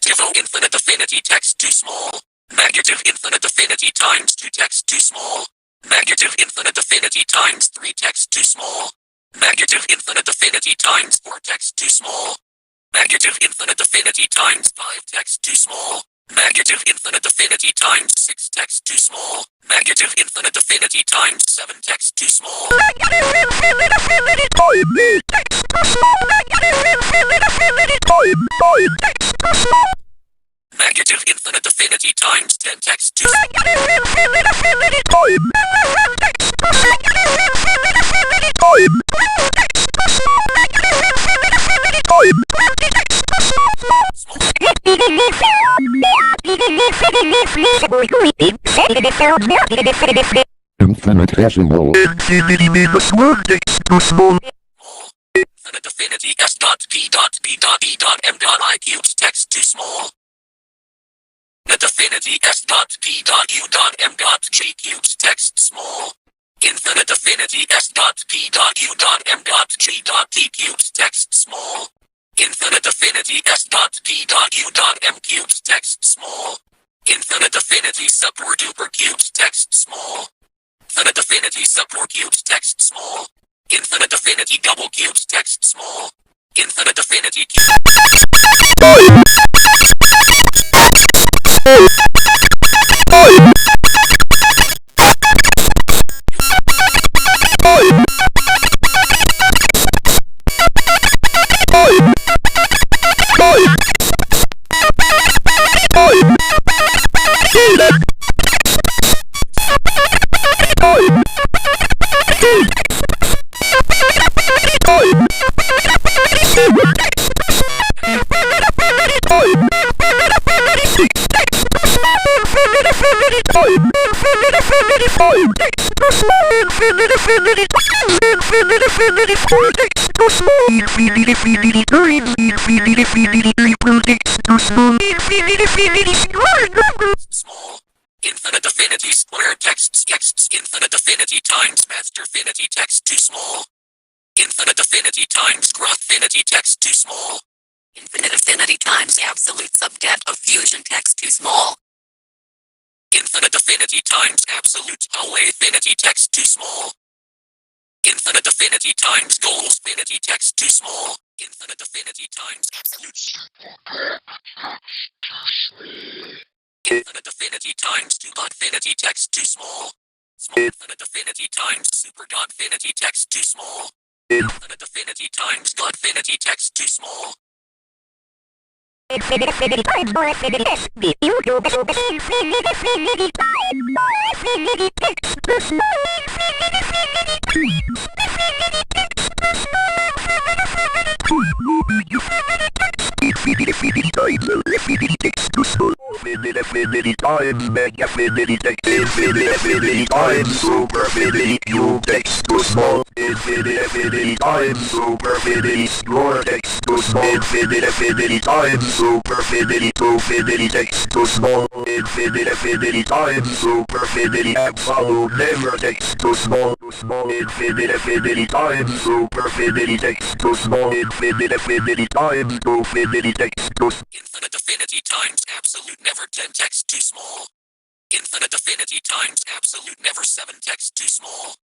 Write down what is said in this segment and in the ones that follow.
Negative O infinite affinity text too small. Negative infinite affinity times 2 text too small. Negative infinite affinity times 3 text too small. Negative infinite affinity times 4 text too small. Negative infinite affinity times 5 text too small. Negative infinite affinity times 6 text too small. Negative infinite affinity times 7 text too small. Negative infinite affinity text too small. Negative infinite affinity text too small. Negative infinite affinity times 10 text too small. Negative infinite affinity text too small. Negative infinite affinity text too small. Negative infinite affinity 20 text too small. Infinitesimal. Infinity minus 1 text too small. Infinite affinity S dot B dot B dot E dot M dot I cubes text too small. Infinite affinity S dot B dot U dot M dot J cubes text small. Infinite affinity S dot B dot U dot M dot J dot D cubes text small. Infinite affinity S dot B dot U dot M cubes text small. Infinite affinity super duper cubes text small. Infinite affinity super cubes text small. Infinite affinity double cubes text small. Infinite affinity small. Infinite affinity square texts infinite affinity times master affinity text too small. Infinite affinity times growth affinity text too small. Infinite affinity times absolute subdet of fusion text too small. Infinite affinity times absolute away affinity text too small. Infinite affinity times goals affinity text too small. Infinite affinity times absolute infinite affinity times 2 dot affinity text too small. Small infinite affinity times super dot affinity text too small. Infinite affinity times dot affinity text too small. Infinite affinity times more affinity S B U do this infinite affinity times more affinity text too small. Infinite affinity times affinity text too small. Infinite affinity Infinity times affinity text too small. Infinite affinity times mega affinity text. Infinite affinity times super affinity cube text too small. Infinite affinity times super affinity score text too small. Infinite affinity times super affinity to affinity text too small. Infinite affinity times super affinity absolute never text too small. Infinite affinity times super affinity text too small. Infinite affinity times to affinity text too small. Infinite affinity times absolute never 10 text too small. Infinite affinity times absolute never 7 text too small.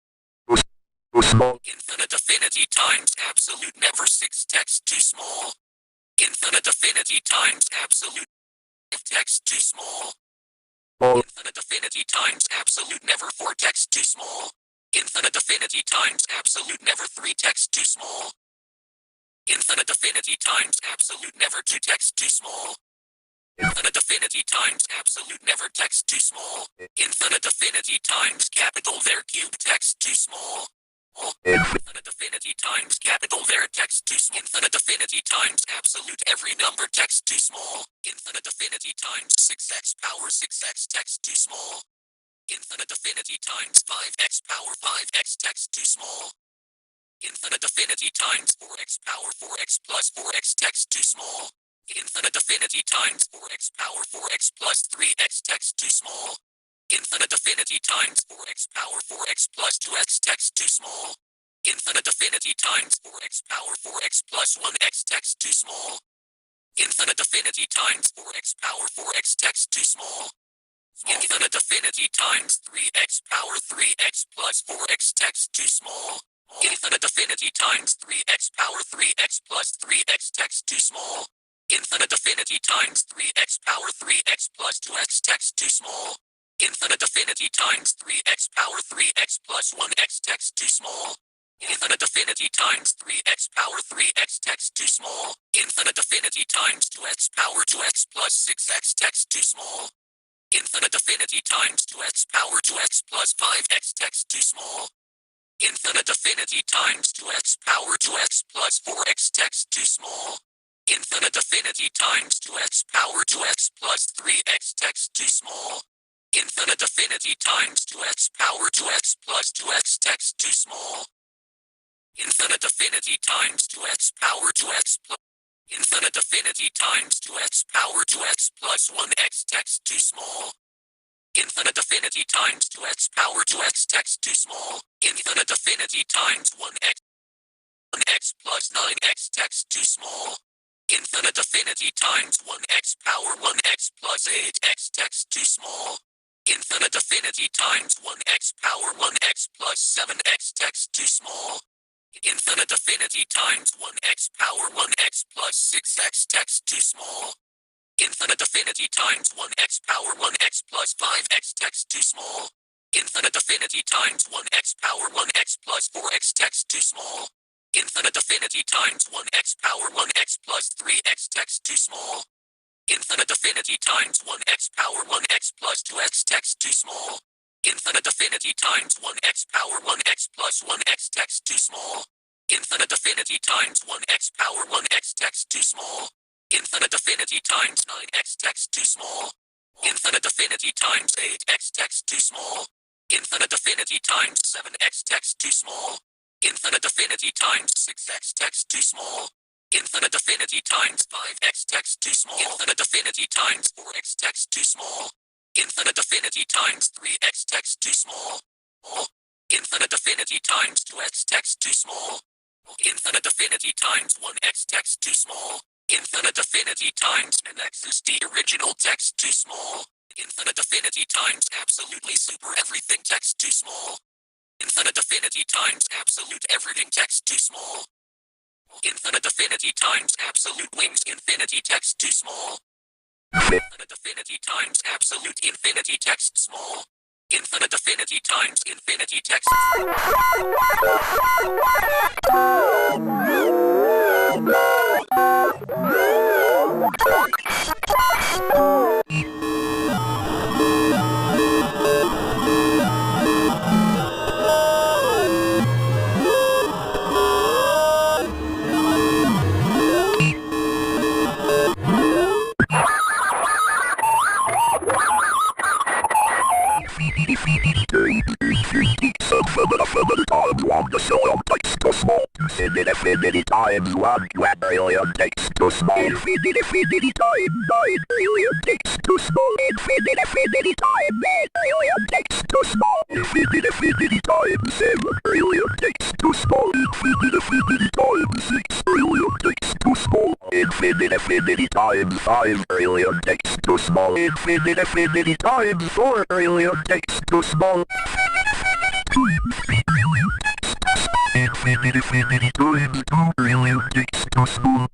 Too small. Infinite affinity times absolute never 6 text too small. Infinite affinity times absolute text too small. Infinite affinity times absolute never 4 text too small. Infinite affinity times absolute never 3 text too small. Infinite affinity times absolute never 2 text too small. Infinite affinity times absolute never text too small. Infinite affinity times capital there cube text too small. Infinite affinity times capital there text too small. Infinite affinity times absolute every number text too small. Infinite affinity times 6x power 6x text too small. Infinite affinity times 5x power 5x text too small. Infinite affinity times 4x power 4x plus 4x text too small. Infinite affinity times 4x power 4x plus 3x text too small. Infinite affinity times 4x power 4x plus 2x text too small. Infinite affinity times 4x power 4x plus 1x text too small. Infinitefinity times 4x power 4x text too small. Infinitefinity times 3x power 3x plus 4x text too small. Infinitefinity times 3x power 3x plus 3x text too small. Infinitefinity times 3x power 3x plus 2x text too small. Infinitefinity times 3x power 3x plus 1x text too small. Infinitefinity times 3x power 3x text too small. Infinitefinity times 2x power 2x plus 6x text too small. Infinitefinity times 2x power 2x plus 5x text too small. Infinitefinity times 2x power 2x plus 4x text too small. Infinitefinity times 2x power 2x plus 3x text too small. Infinitefinity times 2x power 2x plus 2x text too small. Infinitefinity times 2x power 2x plus Infinitefinity times 2x power 2x plus 1x text too small. Infinitefinity times 2x power 2x text too small. Infinitefinity times 1x plus 9x text too small. Infinitefinity times 1x power 1x plus 8x text too small. Infinitefinity times 1x power 1x plus 7x text too small. Infinitefinity times 1x power 1x plus 6x text too small. Infinitefinity times 1x power 1x plus 5x text too small. Infinitefinity times 1x power 1x plus 4x text too small. Infinitefinity times 1x power 1x plus 3x text too small. Infinitefinity times 1x power 1x plus 2x text too small. Infinitefinity times 1x power 1x plus 1x text too small. Infinitefinity times 1x power 1x text too small. Infinitefinity times 9x text too small. Infinitefinity times 8x text too small. Infinitefinity times 7x text too small. Infinitefinity times 6x text too small. Infinitefinity times 5x text too small. Infinitefinity times 4x text too small. Infinitefinity times 3x text too small. Infinitefinity times 2x text too small. Infinitefinity times 1x text too small. Infinitefinity times nx is the original text too small. Infinitefinity times absolutely super everything text too small. Infinitefinity times absolute everything text too small. Infinitefinity times absolute wings infinity text too small. Infinitefinity times absolute infinity text small. Infinitefinity times infinity text. Infinity times 1 quadrillion takes too small. Infinity times 9 trillion takes too small. Infinity times 8 trillion takes too small. Infinity times 7 trillion takes too small. Infinity times 6 trillion takes too small. Infinity times 5 trillion takes too small. Infinity times 4 trillion takes too small. Infinity times 2 trillion takes too small. Infinity times 1 trillion takes too small.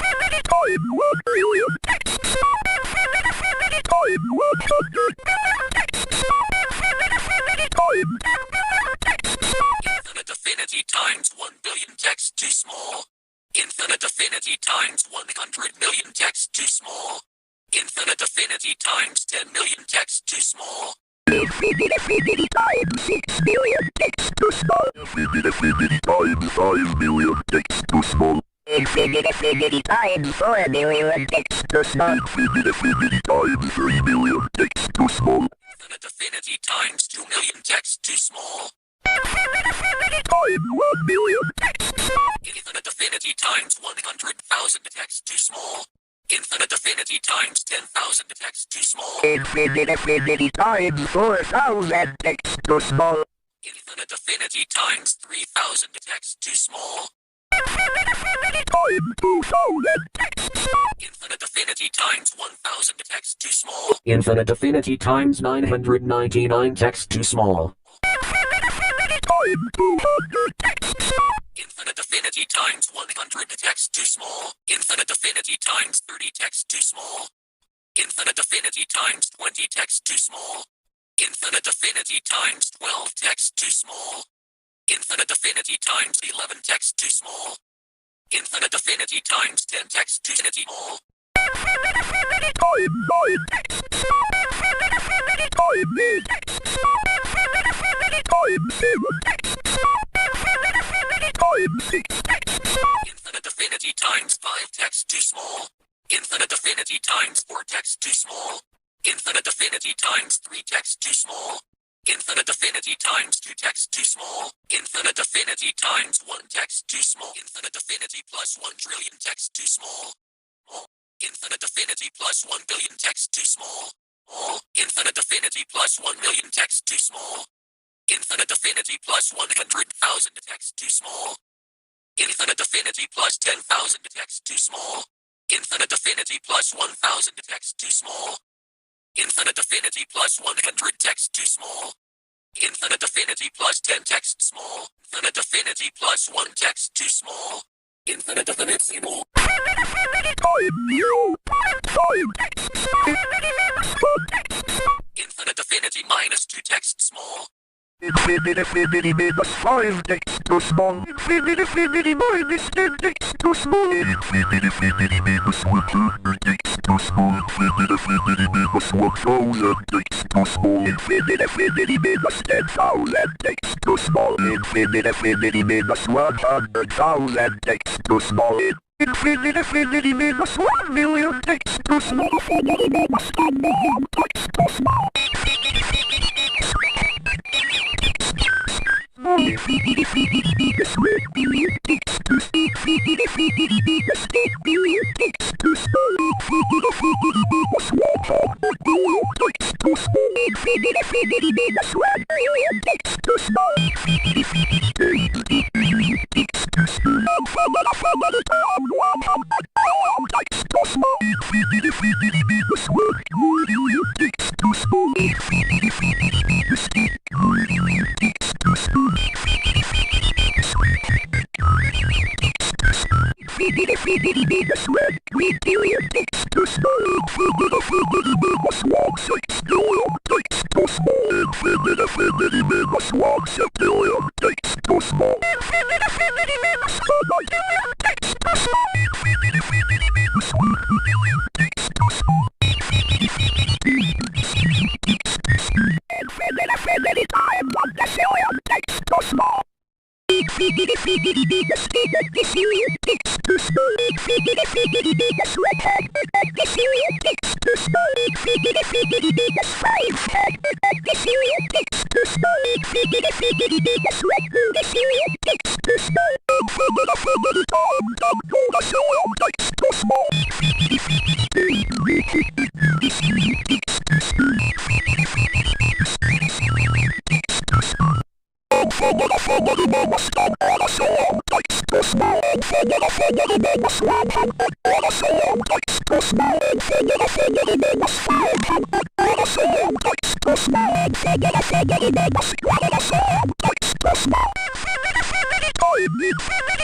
Infinity times 100 billion takes too small. Infinity times 10 billion takes too small. Infinitefinity times 1 billion text too small. Infinitefinity times 100 million text too small. Infinitefinity times 10 million text too small. Infinity times 6 billion takes too small. Infinity times 5 billion takes too small. Infinity times 4 billion takes too small. Infinity times 3 billion takes too small. Infinitefinity times 2 million text too small. Infinity times 1 billion takes too small. Infinitefinity times 100,000 text too small. Infinitefinity times 10,000 text too small. Infinity times 4,000 takes too small. Infinitefinity times 3,000 text too small. Infinity times 2,000 takes too small. infinity times 1000 text too small. Infinitefinity times 999 text too small. Infinitefinity times 100 text too small. Infinitefinity times 30 text too small. Infinitefinity times 20 text too small. Infinitefinity times 12 text too small. Infinitefinity times 11 text too small. Infinitefinity times 10 text too small. Infinitefinity times 5 text too small. Infinitefinity times 4 text too small. Infinitefinity times 3 text too small. Infinitefinity times 2 text too small. Infinitefinity times 1 text too small. Infinitefinity plus 1 trillion text too small. Infinitefinity plus 1 billion text too small. Infinitefinity plus 1 million text too small. Infinitefinity plus 100,000 text too small. Infinitefinity plus 10,000 text too small. Infinitefinity plus 1,000 text too small. Infinitefinity plus 100 text too small. Infinitefinity plus 10 text small. Infinitefinity plus 1 text too small. Infinitefinity small. Infinitefinity minus 2 text small. Infinitefinity minus 5 text too small. Infinitefinity minus 10 text too small. Infinitefinity minus 100 text too small. Infinitefinity minus 1000 text too small. Infinitefinity minus 10,000 text too small. Infinitefinity minus 100,000 text too small. Infinitefinity minus 1 million text too small. Infinity minus 10 million text too small. Infinity minus 1 billion text too small. Infinity minus 10 billion text too small. Infinity minus 100 billion text too small. Infinity minus 1 billion text too small. Infinity 10 billion text too small. Infinity 100 billion text too small. Infinity minus 1 billion text too small. Infinity minus 10 billion text too small. Infinity minus 1 billion text too small. Infinity minus 1 6 billion text too small. Infinity minus 1 septillion text too small. Infinity minus 1 billion text too small. Infinity minus 1 billion text too small. Infinity time 1 decillion text too small. Infinity minus 10 decillion text too small. Infinity minus 100 decillion text too small. Infinity minus 500 decillion text too small. Infinity minus 1 decillion text too small. Infinity time 10 decillion text too small. Infinity decillion text too small. Infinity minus 3 decillion text too small. Infinity minus 10 decillion text too small. Infinity minus 100 decillion text too small. Infinity minus 500 decillion text too small. Infinity minus 1 decillion text too small. Infinity time.